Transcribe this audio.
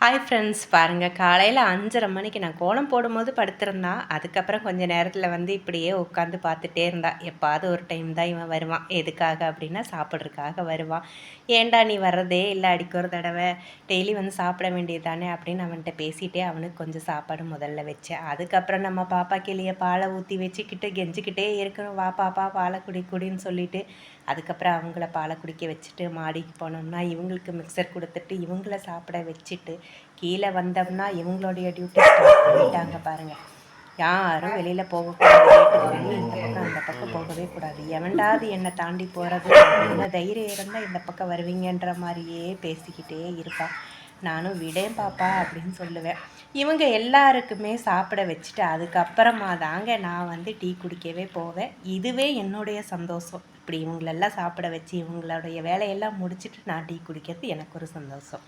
Hi friends, பாருங்கள், காலையில் 5:30 மணிக்கு நான் கோலம் போடும்போது படுத்திருந்தா. அதுக்கப்புறம் கொஞ்சம் நேரத்தில் வந்து இப்படியே உட்காந்து பார்த்துட்டே இருந்தா. எப்பாவது ஒரு டைம் தான் இவன் வருவான். எதுக்காக அப்படின்னா சாப்பிட்றதுக்காக வருவான். ஏன்டா நீ வர்றதே இல்லை, அடிக்க ஒரு தடவை டெய்லி வந்து சாப்பிட வேண்டியது தானே அப்படின்னு அவன்கிட்ட பேசிகிட்டே அவனுக்கு கொஞ்சம் சாப்பாடு முதல்ல வச்சேன். அதுக்கப்புறம் நம்ம பாப்பா கிளியை பாலை ஊற்றி வச்சுக்கிட்டு கெஞ்சிக்கிட்டே இருக்கணும், வா பாப்பா பாலை குடின்னு சொல்லிட்டு அதுக்கப்புறம் அவங்கள பாலை குடிக்க வச்சுட்டு மாடிக்கு போனோம்னா இவங்களுக்கு மிக்சர் கொடுத்துட்டு இவங்கள சாப்பிட வச்சுட்டு கீழே வந்தோம்னா இவங்களுடைய டியூட்டி ஸ்டார்ட் பண்ணிட்டாங்க பாருங்கள். யாரும் வெளியில் போகக்கூடாது, வீட்டுக்கு வெளியே இந்த பக்கம் அந்த பக்கம் போகவே கூடாது. எவன்டாவது என்னை தாண்டி போகிறது, என்ன தைரியம் இருந்தால் இந்த பக்கம் வருவீங்கன்ற மாதிரியே பேசிக்கிட்டே இருப்பான். நானும் விடேன் பாப்பா அப்படின்னு சொல்லுவேன். இவங்க எல்லாருக்குமே சாப்பிட வச்சுட்டு அதுக்கப்புறமா தாங்க நான் வந்து டீ குடிக்கவே போவேன். இதுவே என்னுடைய சந்தோஷம். இப்படி இவங்களெல்லாம் சாப்பிட வச்சு இவங்களுடைய வேலையெல்லாம் முடிச்சுட்டு நான் டீ குடிக்கிறது எனக்கு ஒரு சந்தோஷம்.